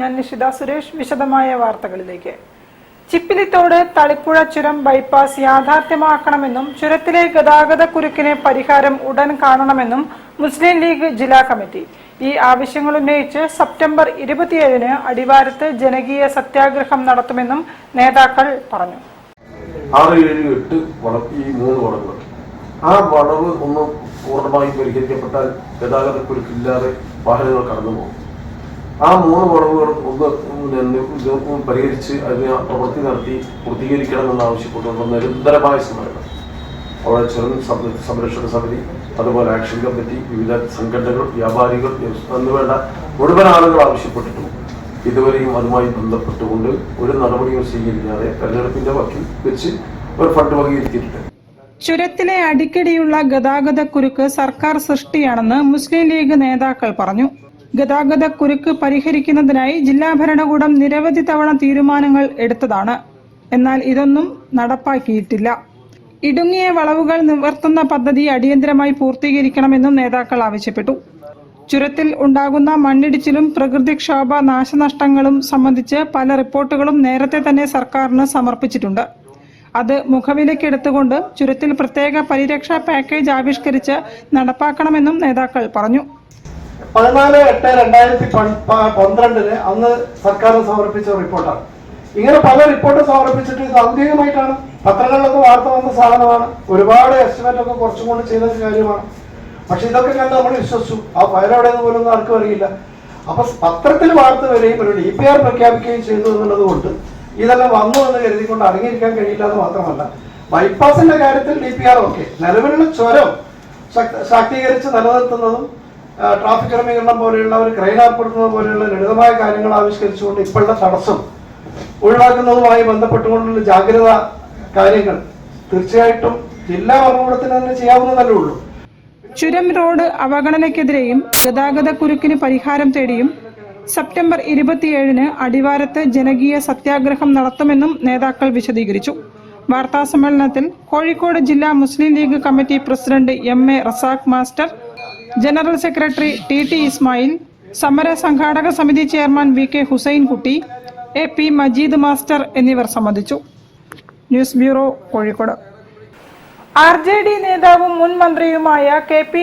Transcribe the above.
ഞാൻ നിഷിത സുരേഷ്. വിശദമായ വാർത്തകളിലേക്ക്. ചിപ്പിലിത്തോട് തളിപ്പുഴ ചുരം ബൈപ്പാസ് യാഥാർത്ഥ്യമാക്കണമെന്നും ചുരത്തിലെ ഗതാഗത കുരുക്കിന് പരിഹാരം ഉടൻ കാണണമെന്നും മുസ്ലിം ലീഗ് ജില്ലാ കമ്മിറ്റി. ഈ ആവശ്യങ്ങൾ ഉന്നയിച്ച് സെപ്റ്റംബർ 27-ന് അടിവാരത്ത് ജനകീയ സത്യാഗ്രഹം നടത്തുമെന്നും നേതാക്കൾ പറഞ്ഞു. 6, 7, 8 ഈ 3 വളവുകൾ, ആ വളവ് ഒന്ന് പൂർണ്ണമായി പരിഹരിക്കപ്പെട്ടാൽ ഗതാഗത കുരുക്കില്ലാതെ വാഹനങ്ങൾ കടന്നു പോകും. ആ 3 വളവുകളും ഒന്ന് പരിഹരിച്ച് അതിനെ പ്രവൃത്തി നടത്തി പൂർത്തീകരിക്കണമെന്ന് ആവശ്യപ്പെട്ടുകൊണ്ട് നിരന്തരമായ സമരം അവിടെ ചുരം സംരക്ഷണ സമിതി, അതുപോലെ ആക്ഷൻ കമ്മിറ്റി, വിവിധ സംഘടനകൾ, വ്യാപാരികൾ എന്നുവേണ്ട മുഴുവൻ ആളുകൾ ആവശ്യപ്പെട്ടിട്ടും ഇതുവരെയും അതുമായി ബന്ധപ്പെട്ടുകൊണ്ട് ഒരു നടപടിയും സ്വീകരിക്കാതെ തെരഞ്ഞെടുപ്പിന്റെ വക്കിൽ വെച്ച് ഒരു ഫണ്ട് വകയിരുത്തിയിട്ടുണ്ട്. ചുരത്തിലെ അടിക്കടിയുള്ള ഗതാഗത കുരുക്ക് സർക്കാർ സൃഷ്ടിയാണെന്ന് മുസ്ലിം ലീഗ് നേതാക്കൾ പറഞ്ഞു. ഗതാഗത കുരുക്ക് പരിഹരിക്കുന്നതിനായി ജില്ലാ ഭരണകൂടം നിരവധി തവണ തീരുമാനങ്ങൾ എടുത്തതാണ്. എന്നാൽ ഇതൊന്നും നടപ്പാക്കിയിട്ടില്ല. ഇടുങ്ങിയ വളവുകൾ നിവർത്തുന്ന പദ്ധതി അടിയന്തരമായി പൂർത്തീകരിക്കണമെന്നും നേതാക്കൾ ആവശ്യപ്പെട്ടു. ചുരത്തിൽ ഉണ്ടാകുന്ന മണ്ണിടിച്ചിലും പ്രകൃതിക്ഷോഭ നാശനഷ്ടങ്ങളും സംബന്ധിച്ച് പല റിപ്പോർട്ടുകളും നേരത്തെ തന്നെ സർക്കാരിന് സമർപ്പിച്ചിട്ടുണ്ട്. അത് മുഖവിലക്കെടുത്തുകൊണ്ട് ചുരത്തിൽ പ്രത്യേക പരിരക്ഷാ പാക്കേജ് ആവിഷ്കരിച്ച് നടപ്പാക്കണമെന്നും നേതാക്കൾ പറഞ്ഞു. 14/8/2012 അന്ന് സർക്കാർ സമർപ്പിച്ച റിപ്പോർട്ടാണ്. ഇങ്ങനെ പല റിപ്പോർട്ട് സമർപ്പിച്ചിട്ട് ഇത് ഔദ്യോഗികമായിട്ടാണ്, പത്രങ്ങളിലൊക്കെ വാർത്ത വന്ന സാധനമാണ്, ഒരുപാട് എസ്റ്റിമേറ്റ് ഒക്കെ കുറച്ചും കൊണ്ട് ചെയ്ത കാര്യമാണ്. പക്ഷെ ഇതൊക്കെ കണ്ട് നമ്മൾ വിശ്വസിച്ചു. ആ ഫയൽ എവിടെയെന്ന് പോലും ആർക്കും അറിയില്ല. അപ്പൊ പത്രത്തിൽ വാർത്ത വരികയും ഒരു DPR പ്രഖ്യാപിക്കുകയും ചെയ്തു എന്നുള്ളത് കൊണ്ട് ഇതെല്ലാം വന്നു എന്ന് കരുതിക്കൊണ്ട് അടങ്ങിയിരിക്കാൻ കഴിയില്ല എന്ന് മാത്രമല്ല, ബൈപ്പാസിന്റെ കാര്യത്തിൽ DPR ഒക്കെ നിലവിലുള്ള ചുരം ശാക്തീകരിച്ച് നിലനിർത്തുന്നതും ട്രാഫിക് ക്രമീകരണം പോലെയുള്ള ഒരു ക്രെയിൻ ഏർപ്പെടുത്തുന്നത് പോലെയുള്ള ലളിതമായ കാര്യങ്ങൾ ആവിഷ്കരിച്ചുകൊണ്ട് ഇപ്പോഴത്തെ തടസ്സം ഒഴിവാക്കുന്നതുമായി ബന്ധപ്പെട്ടുകൊണ്ടുള്ള ജാഗ്രത കാര്യങ്ങൾ തീർച്ചയായിട്ടും ജില്ലാ ഭരണകൂടത്തിന് തന്നെ ചെയ്യാവുന്നതല്ലേ ഉള്ളൂ. ചുരം റോഡ് അവഗണനയ്ക്കെതിരെയും ഗതാഗത കുരുക്കിന് പരിഹാരം തേടിയും സെപ്റ്റംബർ 27-ന് അടിവാരത്ത് ജനകീയ സത്യാഗ്രഹം നടത്തുമെന്നും നേതാക്കൾ വിശദീകരിച്ചു. വാർത്താസമ്മേളനത്തിൽ കോഴിക്കോട് ജില്ലാ Muslim League committee president MA Razak master, general secretary TT Ismail, സമര സംഘാടക സമിതി chairman VK Hussainkutty, AP Majeed master എന്നിവർ സംബന്ധിച്ചു. News bureau, Kozhikode. RJD നേതാവും മുൻ മന്ത്രിയുമായ KP